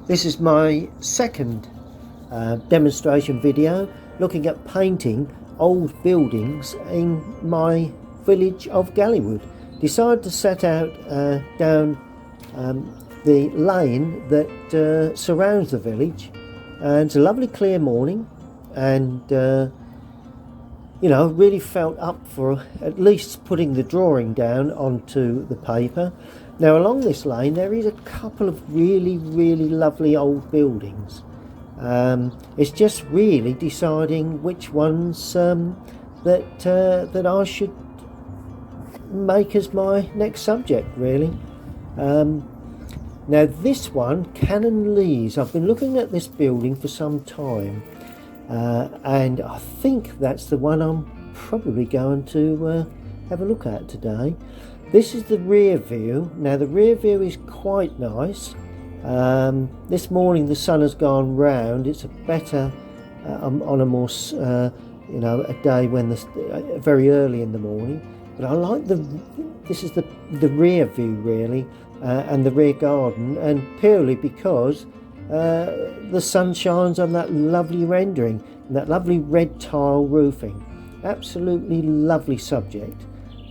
This is my second demonstration video looking at painting old buildings in my village of Galleywood. Decided to set out down the lane that surrounds the village, and it's a lovely clear morning, and you know, really felt up for at least putting the drawing down onto the paper. Now along this lane there is a couple of really lovely old buildings. It's just really deciding which ones that I should make as my next subject, really. Now this one, Canon-Leys, I've been looking at this building for some time, and I think that's the one I'm probably going to have a look at today. This is the rear view. Now the rear view is quite nice. This morning the sun has gone round. It's a better on a more you know, a day when the very early in the morning. But I like this is the rear view really, and the rear garden, and purely because the sun shines on that lovely rendering and that lovely red tile roofing. Absolutely lovely subject.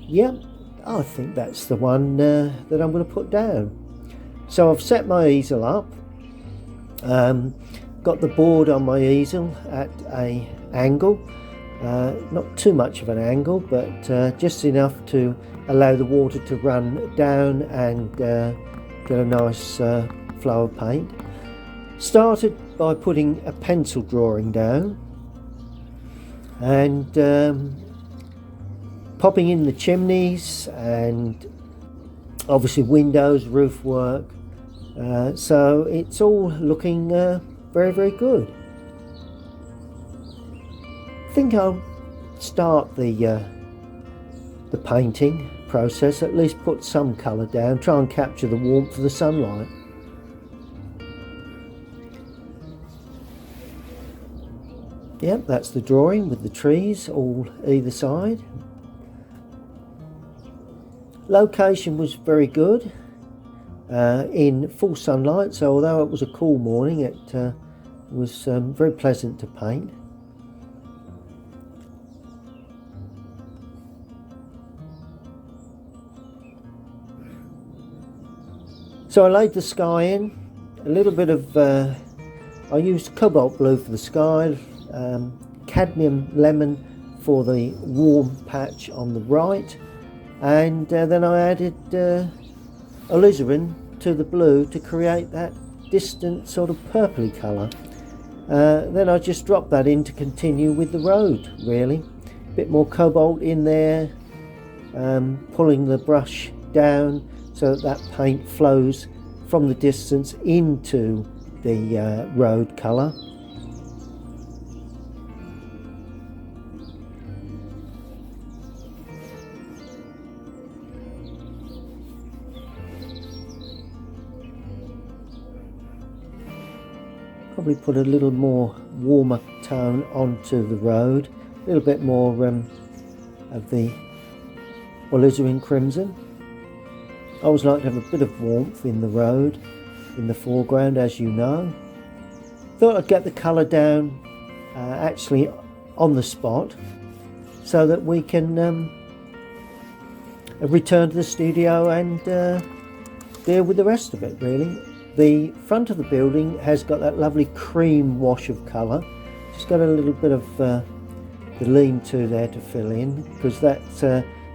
Yep, I think that's the one that I'm going to put down. So I've set my easel up, got the board on my easel at a angle, not too much of an angle, but just enough to allow the water to run down and get a nice flow of paint. Started by putting a pencil drawing down and popping in the chimneys and obviously windows, roof work, so it's all looking very good. I think I'll start the painting process, at least put some colour down, try and capture the warmth of the sunlight. Yep, that's the drawing with the trees all either side. Location was very good, in full sunlight, so although it was a cool morning, it was very pleasant to paint. So I laid the sky in, a little bit of, I used cobalt blue for the sky, cadmium lemon for the warm patch on the right, and then I added alizarin to the blue to create that distant sort of purpley colour. Then I just dropped that in to continue with the road, really. A bit more cobalt in there, pulling the brush down so that that paint flows from the distance into the road colour. Probably put a little more warmer tone onto the road, a little bit more of the alizarin crimson. I always like to have a bit of warmth in the road, in the foreground, as you know. Thought I'd get the colour down actually on the spot, so that we can return to the studio and deal with the rest of it, really. The front of the building has got that lovely cream wash of colour. Just got a little bit of the lean-to there to fill in, because that's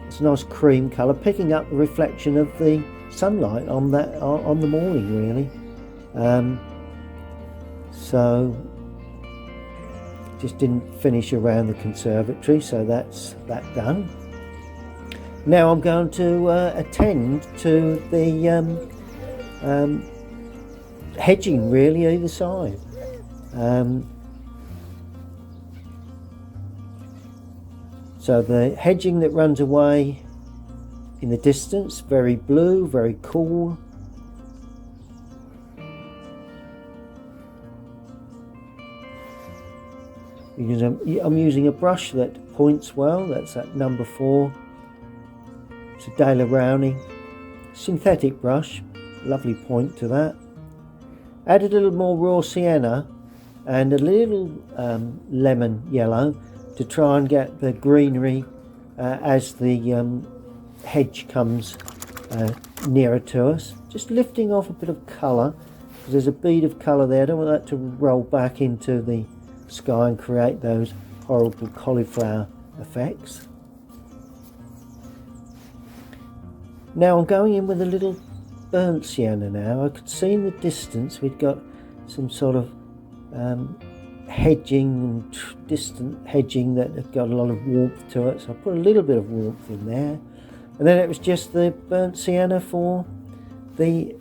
it's a nice cream colour, picking up the reflection of the sunlight on that on the morning, really. So just didn't finish around the conservatory, so that's that done. Now I'm going to attend to the hedging, really, either side. So the hedging that runs away in the distance, very blue, very cool. Because I'm using a brush that points well. That's at number 4. It's a Daler Rowney synthetic brush, lovely point to that. Add a little more raw sienna and a little lemon yellow to try and get the greenery as the hedge comes nearer to us. Just lifting off a bit of colour, because there's a bead of colour there. I don't want that to roll back into the sky and create those horrible cauliflower effects. Now I'm going in with a little burnt sienna now. I could see in the distance we'd got some sort of hedging and distant hedging that had got a lot of warmth to it, so I put a little bit of warmth in there, and then it was just the burnt sienna for the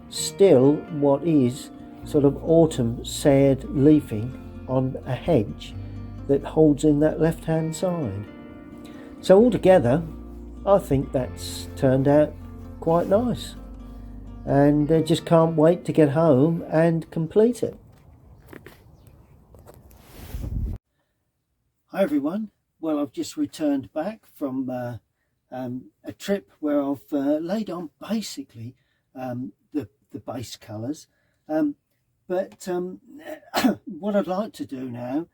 still what is sort of autumn sad leafing on a hedge that holds in that left hand side. So altogether I think that's turned out quite nice, and I just can't wait to get home and complete it. Hi everyone, well I've just returned back from a trip where I've laid on basically the base colours, but what I'd like to do now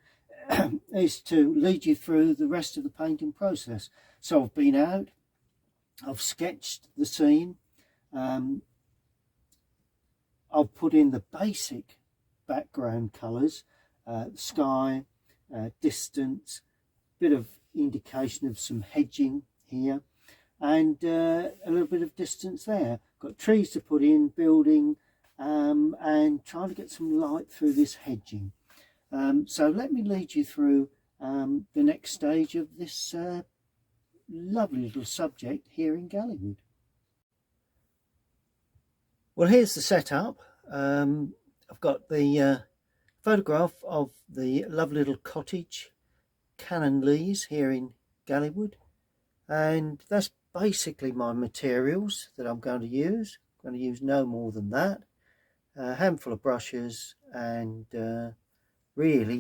is to lead you through the rest of the painting process. So I've been out, I've sketched the scene, I've put in the basic background colours, sky, distance, bit of indication of some hedging here, and a little bit of distance there. Got trees to put in, building, and trying to get some light through this hedging. So let me lead you through the next stage of this lovely little subject here in Galleywood. Well, here's the setup. I've got the photograph of the lovely little cottage, Canon-Leys, here in Galleywood, and that's basically my materials that I'm going to use. I'm going to use no more than that. A handful of brushes and really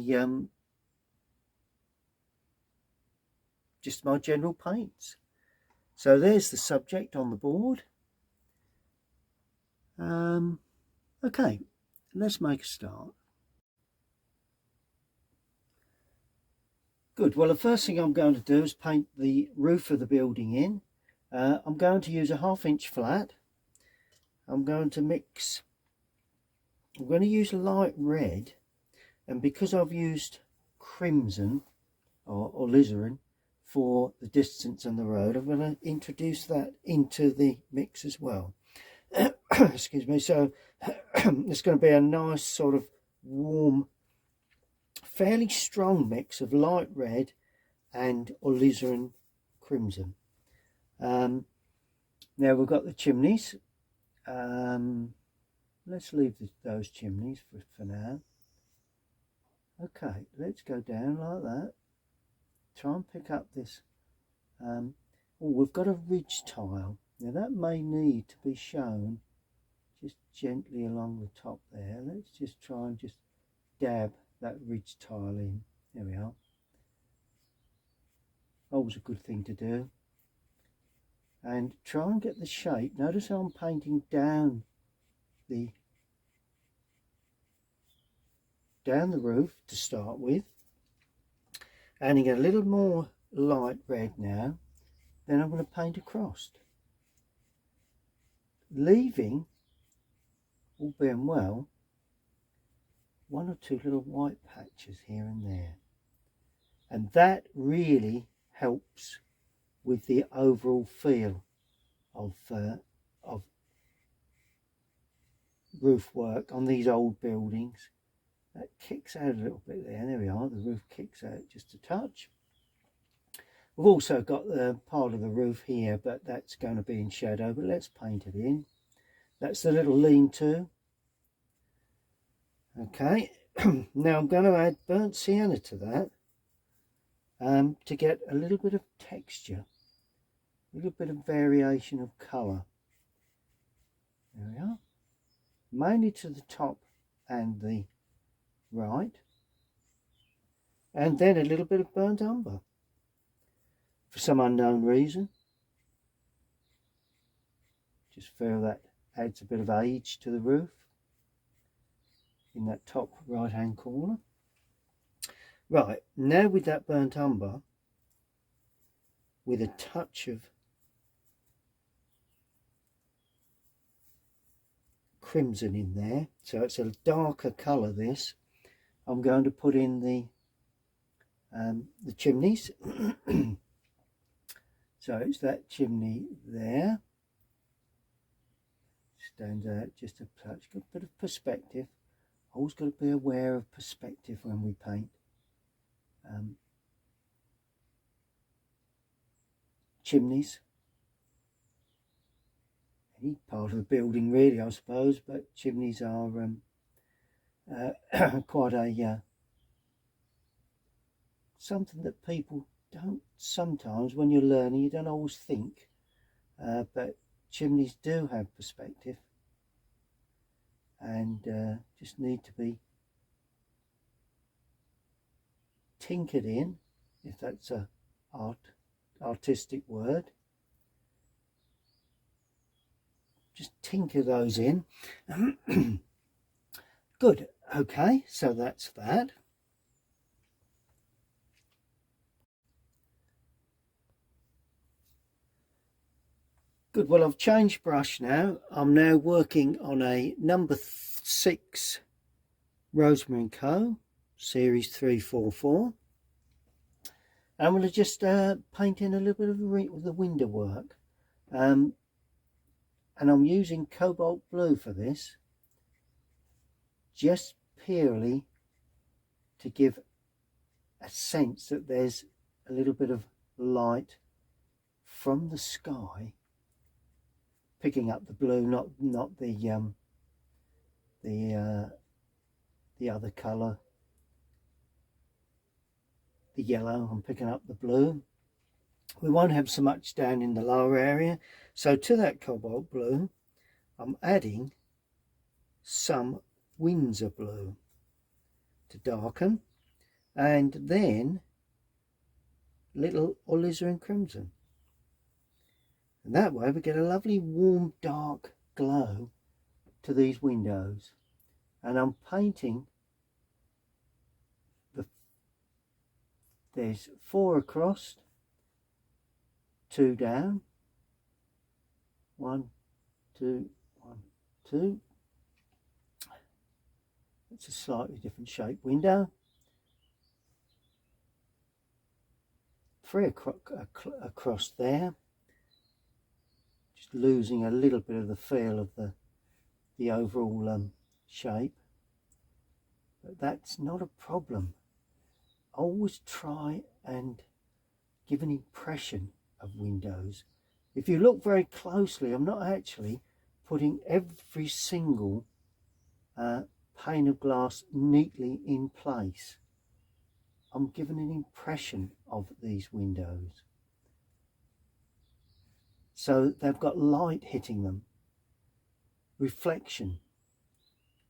just my general paints. So there's the subject on the board. Okay, let's make a start. Good, well the first thing I'm going to do is paint the roof of the building in. I'm going to use a 1/2 inch flat. I'm going to use light red, and because I've used crimson or alizarin for the distance and the road, I'm going to introduce that into the mix as well. Excuse me. So it's going to be a nice sort of warm, fairly strong mix of light red and alizarin crimson. Now we've got the chimneys. Let's leave those chimneys for now. Okay, let's go down like that. Try and pick up this. Oh, we've got a ridge tile. Now that may need to be shown just gently along the top there. Let's just try and just dab that ridge tile in. There we are. Always a good thing to do. And try and get the shape. Notice how I'm painting down the roof to start with. Adding a little more light red now. Then I'm going to paint across. Leaving, all being well, 1 or 2 little white patches here and there, and that really helps with the overall feel of roof work on these old buildings. That kicks out a little bit there. There we are, the roof kicks out just a touch. We've also got the part of the roof here, but that's going to be in shadow, but let's paint it in. That's the little lean-to. Okay, now I'm going to add burnt sienna to that to get a little bit of texture, a little bit of variation of colour. There we are. Mainly to the top and the right. And then a little bit of burnt umber for some unknown reason. Just feel that adds a bit of age to the roof. in that top right hand corner. Right, now with that burnt umber, with a touch of crimson in there, so it's a darker colour this, I'm going to put in the chimneys. So it's that chimney there, stands out just a touch, got a bit of perspective. Always got to be aware of perspective when we paint. Chimneys, any part of the building really, I suppose, but chimneys are quite a something that people don't, sometimes when you're learning you don't always think, but chimneys do have perspective and just need to be tinkered in, if that's a artistic word. Just tinker those in. Good, okay, so that's that. Good, well I've changed brush now. I'm now working on a number 6 Rosemary & Co. Series 344. I'm going to just paint in a little bit of the window work. And I'm using cobalt blue for this, just purely to give a sense that there's a little bit of light from the sky picking up the blue, not the other colour, the yellow. I'm picking up the blue. We won't have so much down in the lower area, so to that cobalt blue I'm adding some Windsor blue to darken, and then little alizarin crimson, and that way we get a lovely warm dark glow to these windows. And I'm painting there's 4 across, 2 down, 1, 2, 1, 2. It's a slightly different shaped window. 3 across there, just losing a little bit of the feel of the overall shape, but that's not a problem. Always try and give an impression of windows. If you look very closely, I'm not actually putting every single pane of glass neatly in place. I'm giving an impression of these windows, so they've got light hitting them, reflection,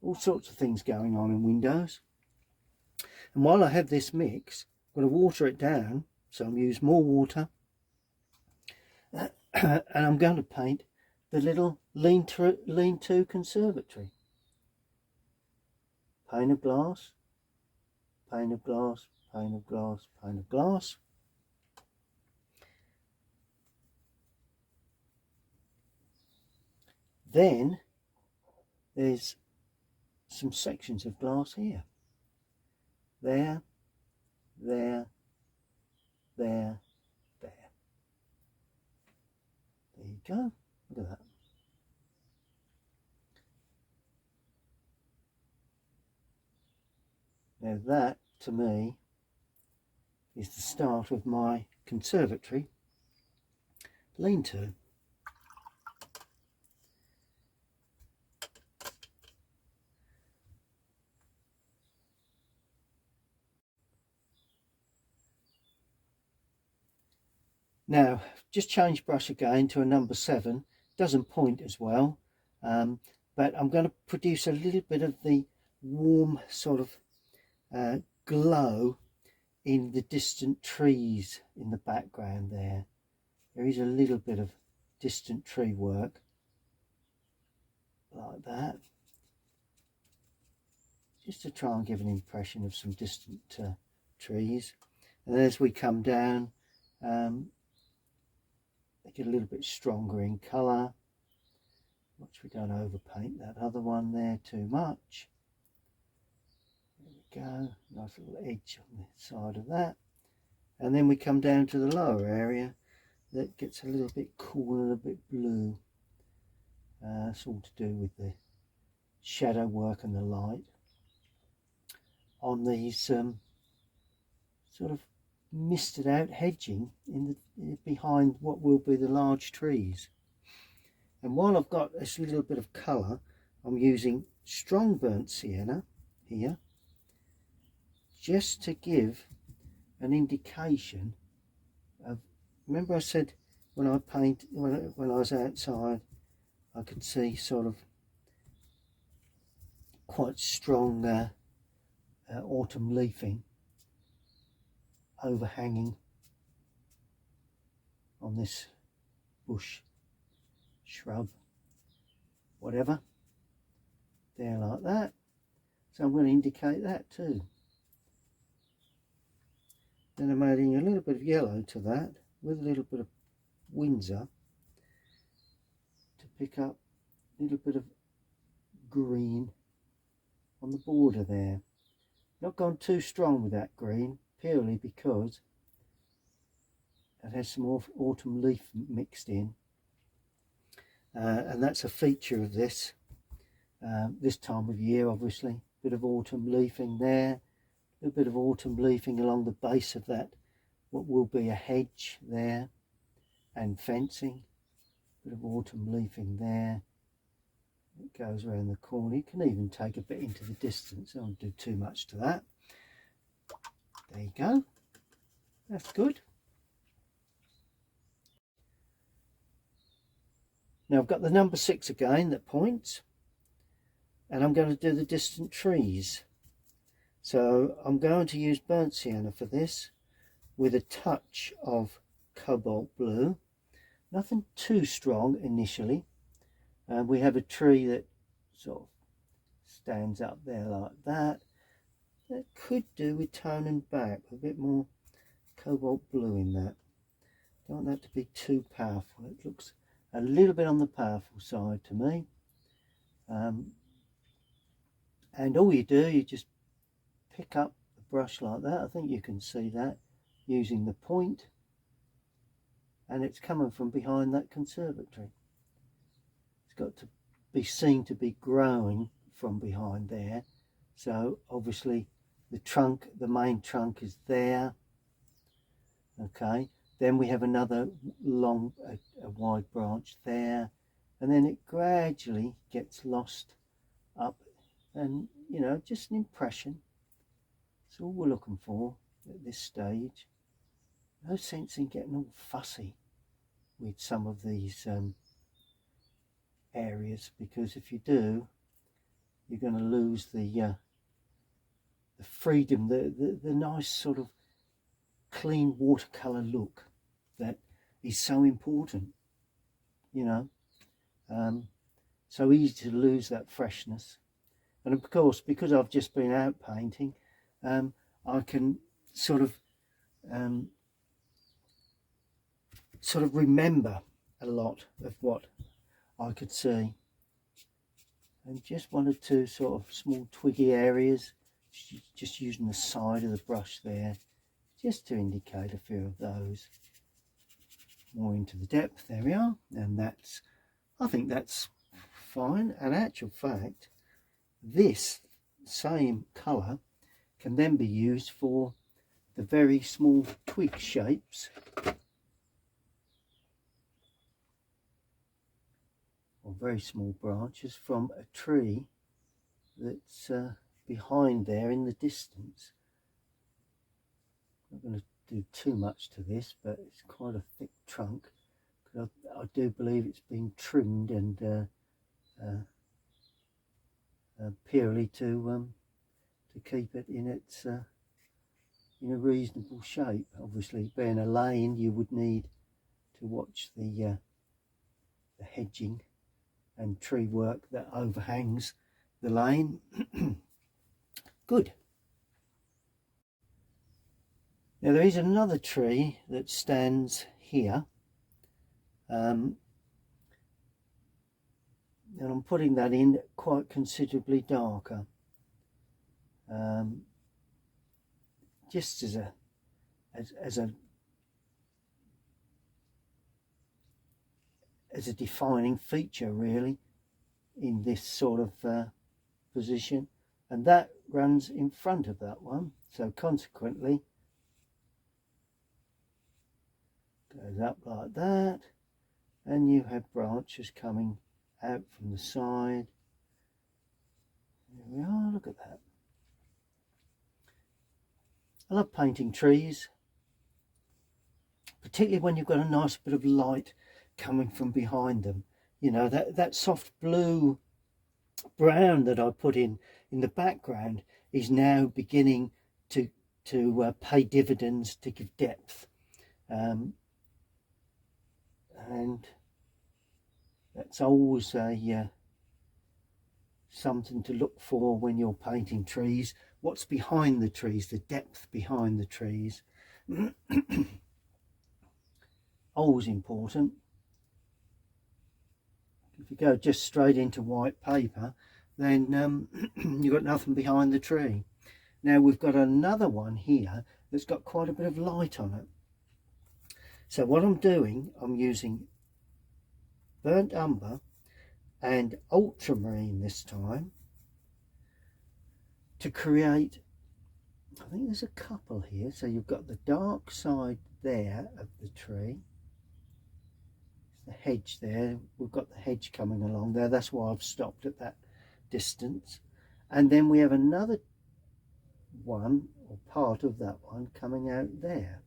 all sorts of things going on in windows. And while I have this mix, I'm going to water it down, so I'm using more water. And I'm going to paint the little lean-to conservatory. Pane of glass, pane of glass, pane of glass, pane of glass. Then there's some sections of glass here. There, there, there, there. There you go. Look at that. Now that, to me, is the start of my conservatory lean-to. Now, just change brush again to a number 7. Doesn't point as well, but I'm going to produce a little bit of the warm sort of glow in the distant trees in the background there. There is a little bit of distant tree work like that. just to try and give an impression of some distant trees. And as we come down, they get a little bit stronger in colour. Watch we don't overpaint that other one there too much. There we go, nice little edge on the side of that. And then we come down to the lower area that gets a little bit cool and a bit blue. It's all to do with the shadow work and the light on these sort of misted out hedging in the behind what will be the large trees. And while I've got this little bit of colour, I'm using strong burnt sienna here just to give an indication of, remember I said when I paint, when I was outside, I could see sort of quite strong autumn leafing overhanging on this bush, shrub, whatever, there like that. So I'm going to indicate that too. Then I'm adding a little bit of yellow to that with a little bit of Windsor to pick up a little bit of green on the border there. Not gone too strong with that green, purely because it has some autumn leaf mixed in, and that's a feature of this time of year. Obviously, bit of autumn leafing there, a bit of autumn leafing along the base of that, what will be a hedge there, and fencing, bit of autumn leafing there. It goes around the corner. You can even take a bit into the distance. I won't do too much to that. There you go. That's good. Now I've got the number 6 again that points, and I'm going to do the distant trees. So I'm going to use burnt sienna for this with a touch of cobalt blue. Nothing too strong initially. We have a tree that sort of stands up there like that. That could do with toning back a bit more cobalt blue in that. Don't want that to be too powerful. It looks a little bit on the powerful side to me. And all you do, you just pick up the brush like that. I think you can see that using the point, and it's coming from behind that conservatory. It's got to be seen to be growing from behind there. So obviously the trunk, the main trunk is there. Okay, then we have another long, a wide branch there, and then it gradually gets lost up, and you know, just an impression. That's all we're looking for at this stage. No sense in getting all fussy with some of these areas, because if you do, you're going to lose the freedom, the nice sort of clean watercolour look that is so important, you know. So easy to lose that freshness. And of course, because I've just been out painting, I can sort of remember a lot of what I could see, and just one or two sort of small twiggy areas, just using the side of the brush there just to indicate a few of those. More into the depth, there we are, and that's, I think that's fine. And actual fact, this same colour can then be used for the very small twig shapes or very small branches from a tree that's behind there in the distance. I'm not going to do too much to this, but it's quite a thick trunk. I do believe it's been trimmed and purely to keep it in its in a reasonable shape. Obviously, being a lane, you would need to watch the hedging and tree work that overhangs the lane. good. Now there is another tree that stands here, and I'm putting that in quite considerably darker, just as a defining feature really in this sort of position, and that runs in front of that one, so consequently goes up like that, and you have branches coming out from the side. There we are, look at that. I love painting trees, particularly when you've got a nice bit of light coming from behind them. You know, that soft blue brown that I put in the background is now beginning to pay dividends, to give depth, and that's always a something to look for when you're painting trees. What's behind the trees, the depth behind the trees. Always important. If you go just straight into white paper, then you've got nothing behind the tree. Now we've got another one here that's got quite a bit of light on it. So what I'm doing, I'm using burnt umber and ultramarine this time to create, I think there's a couple here. So you've got the dark side there of the tree, the hedge there, we've got the hedge coming along there, that's why I've stopped at that distance, and then we have another one or part of that one coming out there,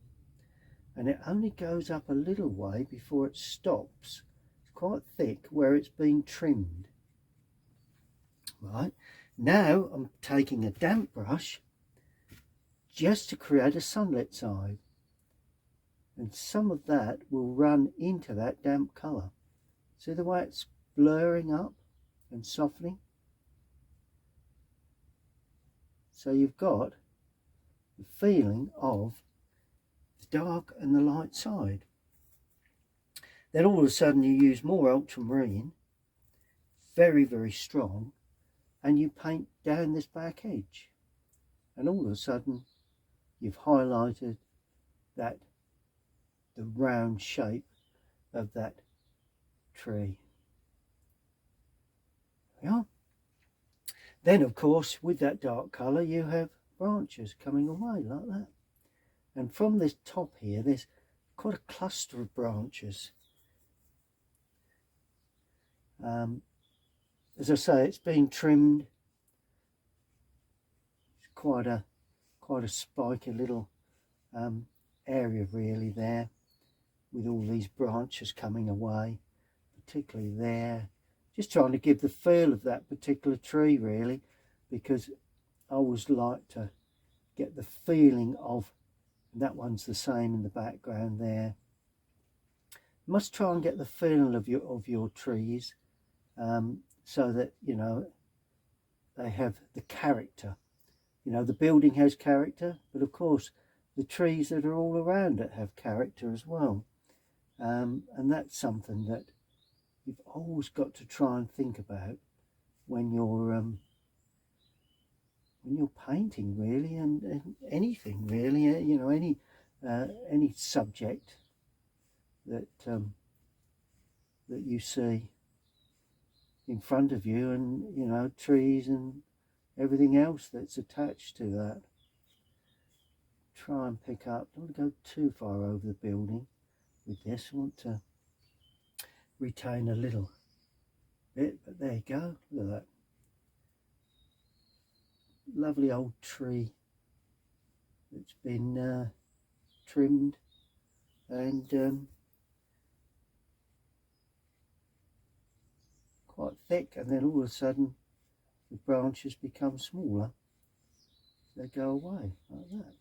and it only goes up a little way before it stops. It's quite thick where it's been trimmed. Right, now I'm taking a damp brush just to create a sunlit side, and some of that will run into that damp colour. See the way it's blurring up and softening? So you've got the feeling of the dark and the light side. Then all of a sudden you use more ultramarine, very, very strong, and you paint down this back edge. And all of a sudden you've highlighted that, the round shape of that tree. Yeah. Then of course with that dark colour you have branches coming away like that, and from this top here there's quite a cluster of branches. As I say, it's been trimmed. It's quite a spiky little area really there, with all these branches coming away, particularly there. Just trying to give the feel of that particular tree really, because I always like to get the feeling of, and that one's the same in the background there. You must try and get the feeling of your trees, so that, you know, they have the character. You know, the building has character, but of course the trees that are all around it have character as well. And that's something that you've always got to try and think about when you're painting really, and anything really, you know, any subject that that you see in front of you, and you know, trees and everything else that's attached to that. Try and pick up, don't want to go too far over the building with this. I want to retain a little bit, but there you go, look at that lovely old tree that's been trimmed, and quite thick, and then all of a sudden the branches become smaller, they go away like that.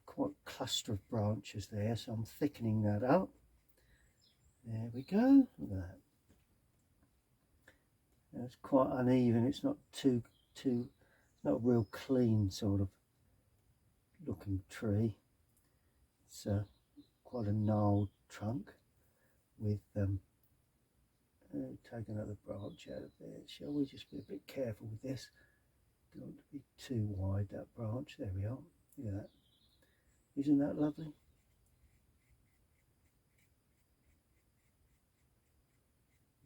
Quite a cluster of branches there, so I'm thickening that up. There we go, look at that. Now it's quite uneven, it's not too not a real clean sort of looking tree. It's quite a gnarled trunk with taking another branch out of there. Shall we just be a bit careful with this? Don't want to be too wide, that branch. There we are. Look at that. Isn't that lovely?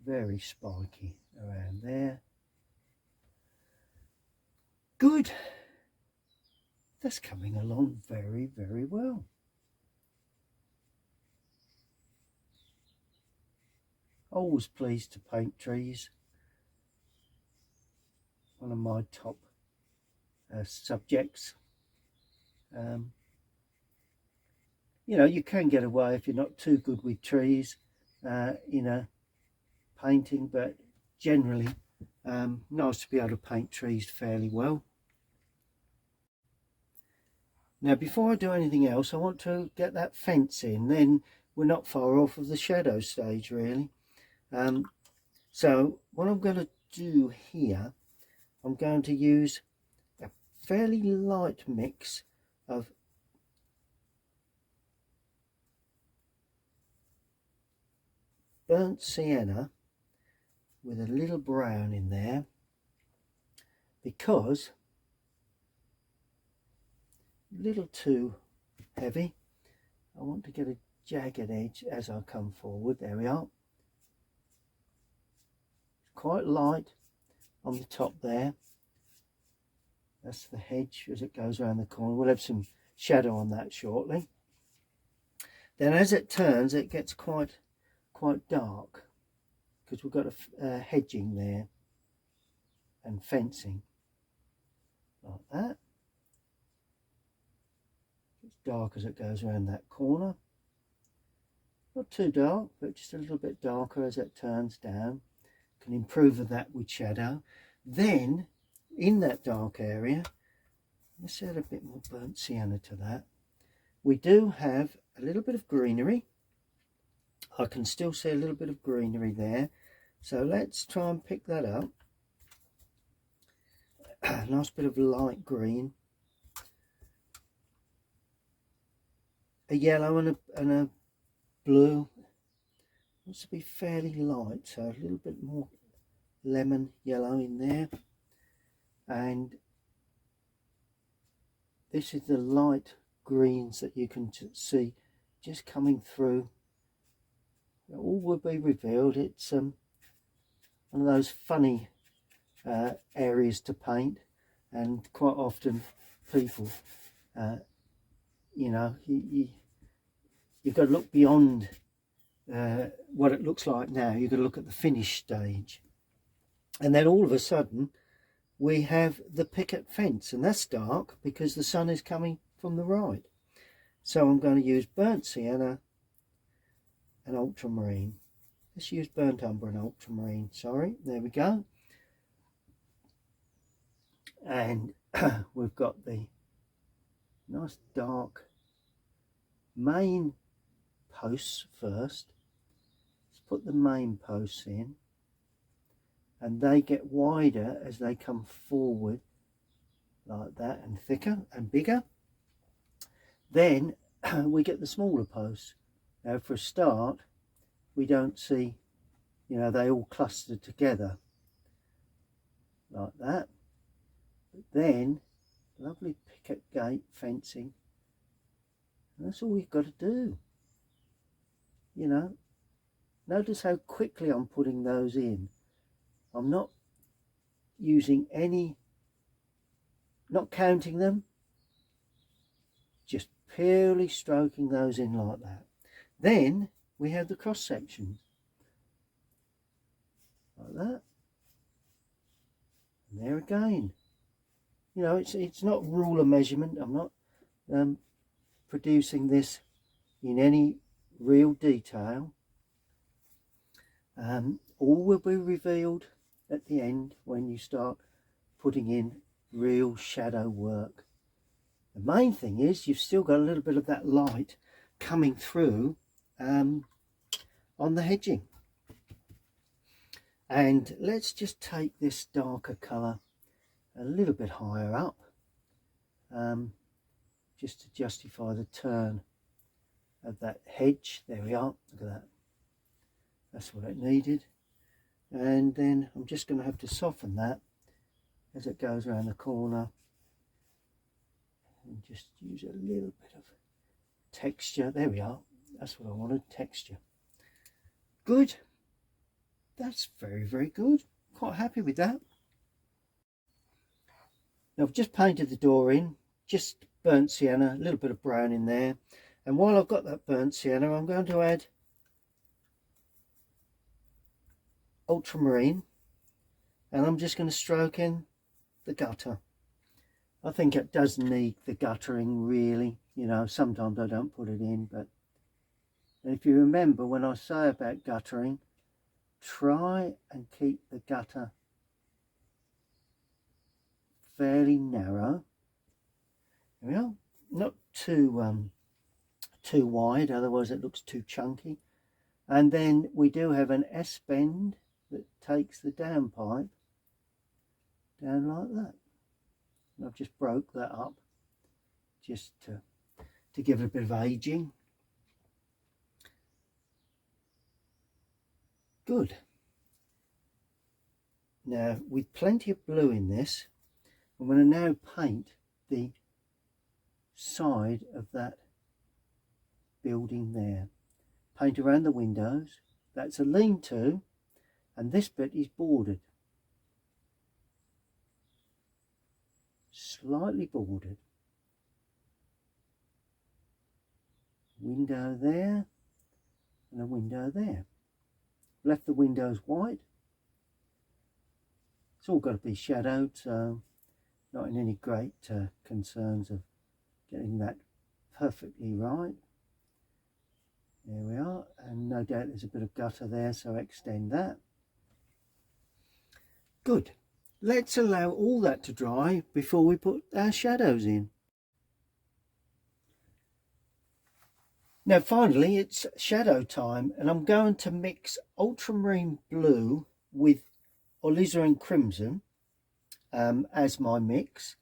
Very spiky around there. Good. That's coming along very, very well. Always pleased to paint trees. One of my top subjects. You know, you can get away if you're not too good with trees, painting, but generally nice to be able to paint trees fairly well. Now, before I do anything else, I want to get that fence in. Then we're not far off of the shadow stage, really. So what I'm going to do here, I'm going to use a fairly light mix of burnt sienna with a little brown in there, because a little too heavy. I want to get a jagged edge as I come forward. There we are. Quite light on the top there. That's the hedge as it goes around the corner. We'll have some shadow on that shortly. Then as it turns, it gets quite dark, because we've got a hedging there and fencing like that. It's dark as it goes around that corner. Not too dark, but just a little bit darker as it turns down. Can improve that with shadow. Then in that dark area, let's add a bit more burnt sienna to that. We do have a little bit of greenery. I can still see a little bit of greenery there, so let's try and pick that up. A nice bit of light green, a yellow and a blue. Wants to be fairly light, so a little bit more lemon yellow in there. And this is the light greens that you can see just coming through. It all will be revealed. It's one of those funny areas to paint, and quite often people, you know, you've got to look beyond what it looks like now. You've got to look at the finished stage, and then all of a sudden we have the picket fence, and that's dark because the sun is coming from the right. So I'm going to use burnt sienna and ultramarine. Let's use burnt umber and ultramarine. Sorry, there we go. And we've got the nice dark main posts first. Let's put the main posts in, and they get wider as they come forward like that, and thicker and bigger. Then we get the smaller posts. Now for a start, we don't see, you know, they all cluster together like that. But then lovely picket gate fencing, and that's all we've got to do. You know, notice how quickly I'm putting those in. I'm not using any, not counting them, just purely stroking those in like that. Then we have the cross sections like that, and there again. You know, it's not ruler measurement. I'm not producing this in any real detail. All will be revealed at the end when you start putting in real shadow work. The main thing is you've still got a little bit of that light coming through on the hedging. And let's just take this darker colour a little bit higher up, just to justify the turn of that hedge. There we are, look at that, that's what it needed. And then I'm just going to have to soften that as it goes around the corner, and just use a little bit of texture. There we are, that's what I wanted, texture. Good, that's very good, quite happy with that. Now I've just painted the door in, just burnt sienna, a little bit of brown in there, and while I've got that burnt sienna, I'm going to add ultramarine, and I'm just going to stroke in the gutter. I think it does need the guttering, really, you know, sometimes I don't put it in, but if you remember when I say about guttering, try and keep the gutter fairly narrow. There we are, not too wide, otherwise it looks too chunky. And then we do have an S bend that takes the downpipe down like that. And I've just broke that up just to give it a bit of aging. Good. Now with plenty of blue in this, I'm going to now paint the side of that building there. Paint around the windows. That's a lean-to, and this bit is bordered, slightly bordered. Window there and a window there. Left the windows white. It's all got to be shadowed, so not in any great concerns of getting that perfectly right. There we are, and no doubt there's a bit of gutter there, so extend that. Good. Let's allow all that to dry before we put our shadows in. Now finally it's shadow time, and I'm going to mix ultramarine blue with alizarin crimson as my mix.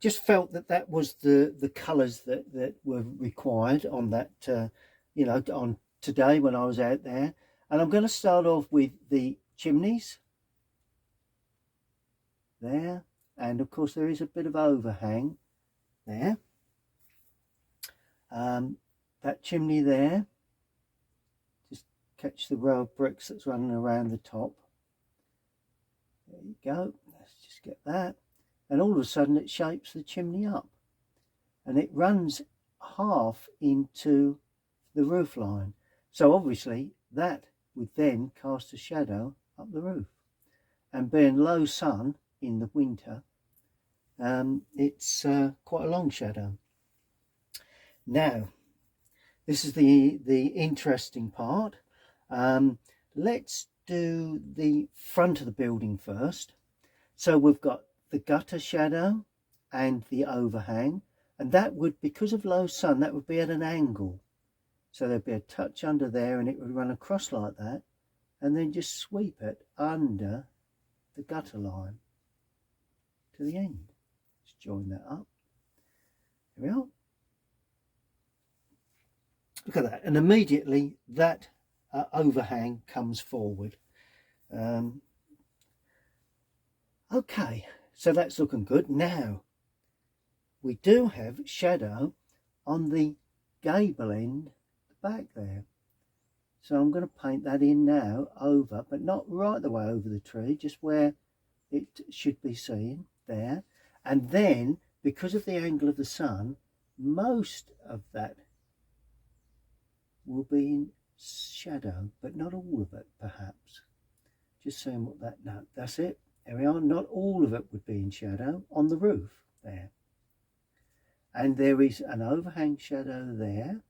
Just felt that was the colours that were required on that, you know, on today when I was out there. And I'm going to start off with the chimneys there, and of course there is a bit of overhang there. That chimney there, just catch the row of bricks that's running around the top. There you go, let's just get that. And all of a sudden it shapes the chimney up, and it runs half into the roof line. So obviously that would then cast a shadow up the roof, and being low sun in the winter, it's quite a long shadow. Now this is the interesting part. Let's do the front of the building first. So we've got the gutter shadow and the overhang, and that would, because of low sun, that would be at an angle. So there'd be a touch under there, and it would run across like that, and then just sweep it under the gutter line to the end. Let's join that up. There we are. Look at that, and immediately that overhang comes forward. Okay, so that's looking good. Now we do have shadow on the gable end, the back there. So I'm going to paint that in now over, but not right the way over the tree, just where it should be seen there. And then, because of the angle of the sun, most of that will be in shadow, but not all of it, perhaps. Just saying what that, no, that's it. There we are. Not all of it would be in shadow on the roof there. And there is an overhang shadow there.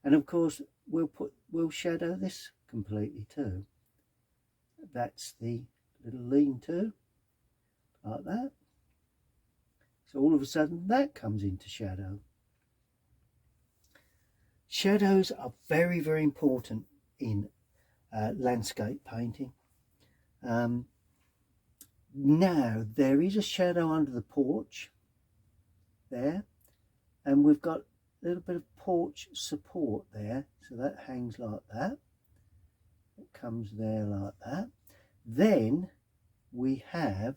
And of course, we'll shadow this completely too. That's the little lean-to, like that. So all of a sudden that comes into shadow. Shadows are very, very important in landscape painting. Now there is a shadow under the porch there, and we've got a little bit of porch support there, so that hangs like that. It comes there like that. Then we have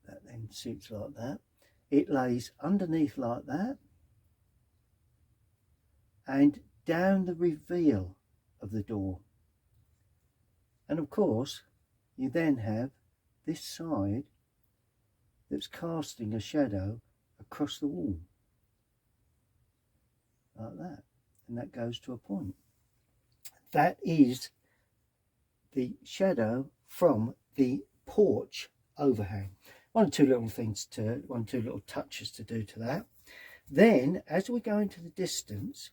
that, then sits like that. It lays underneath like that, and down the reveal of the door. And of course you then have this side that's casting a shadow across the wall like that, and that goes to a point. That is the shadow from the porch overhang. One or two little touches to do to that. Then as we go into the distance,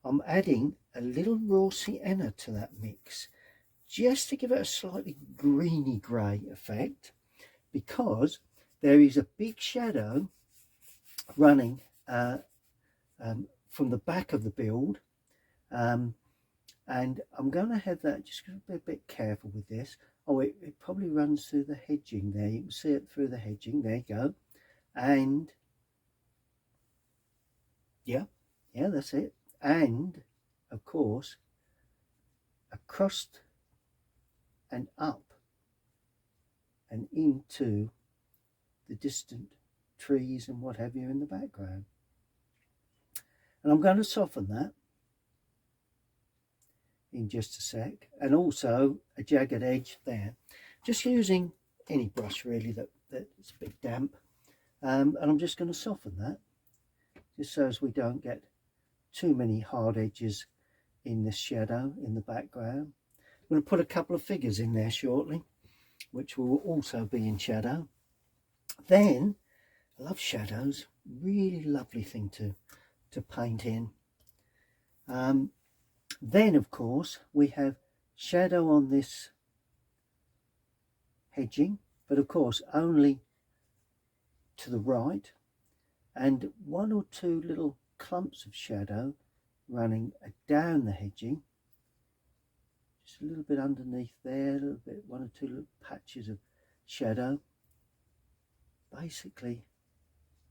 I'm adding a little raw sienna to that mix, just to give it a slightly greeny grey effect, because there is a big shadow running from the back of the build, and I'm going to have that, just going to be a bit careful with this. Oh, it probably runs through the hedging there. You can see it through the hedging. There you go. And yeah, that's it. And of course, across and up and into the distant trees and what have you in the background. And I'm going to soften that in just a sec, and also a jagged edge there, just using any brush really that's a bit damp, and I'm just going to soften that just so as we don't get too many hard edges in this shadow in the background. I'm going to put a couple of figures in there shortly, which will also be in shadow. Then I love shadows, really lovely thing to paint in. Then of course we have shadow on this hedging, but of course only to the right, and one or two little clumps of shadow running down the hedging, just a little bit underneath there, a little bit, one or two little patches of shadow. Basically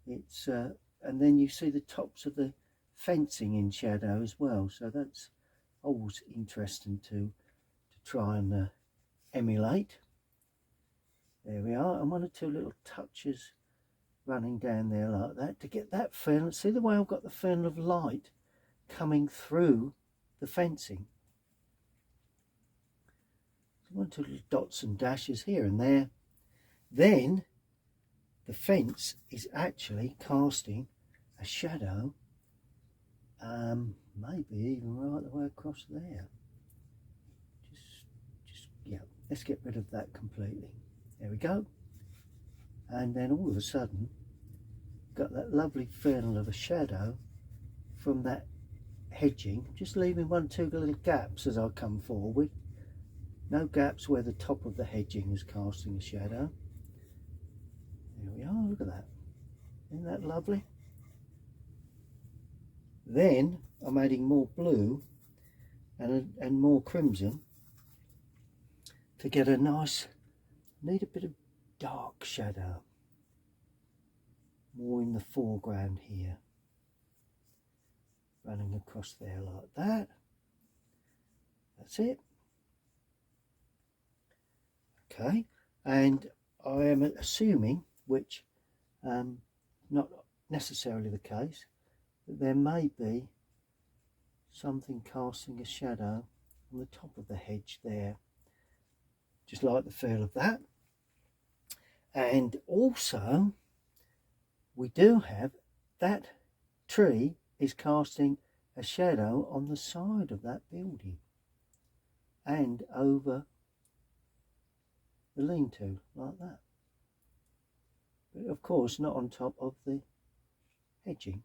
it's and then you see the tops of the fencing in shadow as well, so that's always interesting to try and emulate. There we are, and one or two little touches running down there like that to get that feel. See the way I've got the feel of light coming through the fencing. One or two little dots and dashes here and there. Then the fence is actually casting a shadow, maybe even right the way across there. Just yeah, let's get rid of that completely. There we go. And then all of a sudden got that lovely feel of a shadow from that hedging, just leaving one or two little gaps as I come forward. No gaps where the top of the hedging is casting a shadow. There we are, look at that. Isn't that lovely? Then I'm adding more blue and more crimson to get a nice, need a bit of dark shadow, more in the foreground here, running across there like that. That's it. Okay, and I am assuming, which not necessarily the case, that there may be something casting a shadow on the top of the hedge there. Just like the feel of that. And also we do have that tree is casting a shadow on the side of that building and over the lean-to like that, but of course not on top of the hedging.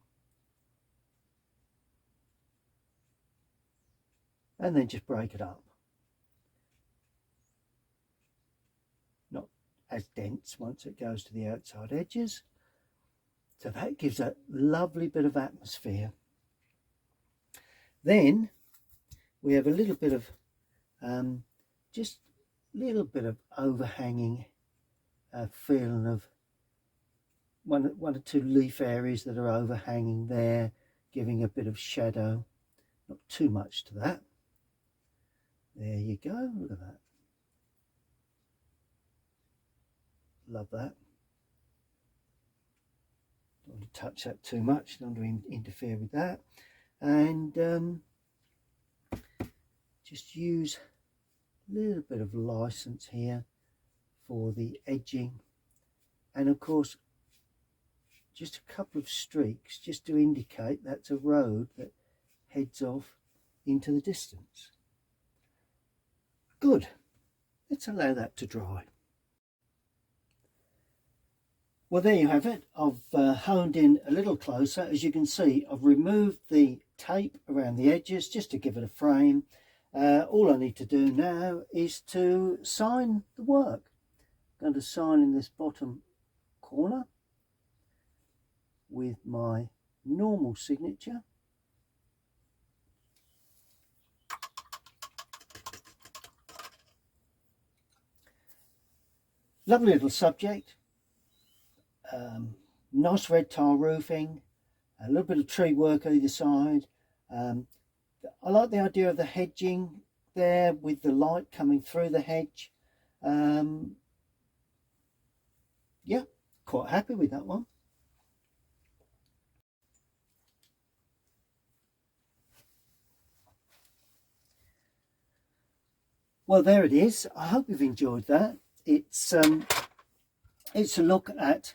And then just break it up, not as dense once it goes to the outside edges, so that gives a lovely bit of atmosphere. Then we have a little bit of just little bit of overhanging feeling of one or two leaf areas that are overhanging there, giving a bit of shadow. Not too much to that. There you go, look at that. Love that. Don't want to touch that too much, don't want to interfere with that. And just use a little bit of license here for the edging, and of course just a couple of streaks just to indicate that's a road that heads off into the distance. Good, let's allow that to dry. Well, there you have it. I've honed in a little closer. As you can see, I've removed the tape around the edges just to give it a frame. All I need to do now is to sign the work. I'm going to sign in this bottom corner with my normal signature. Lovely little subject. Nice red tile roofing, a little bit of tree work either side. I like the idea of the hedging there with the light coming through the hedge. Yeah, quite happy with that one. Well, there it is. I hope you've enjoyed that. It's a look at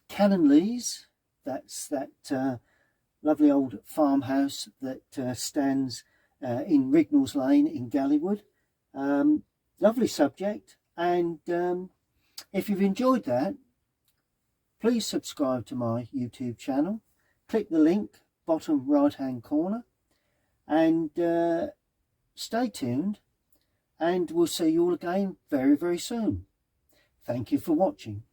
Canon-Leys. That's that lovely old farmhouse that stands in Rignall's Lane in Galleywood. Lovely subject, and if you've enjoyed that, please subscribe to my YouTube channel. Click the link bottom right hand corner, and stay tuned, and we'll see you all again very, very soon. Thank you for watching.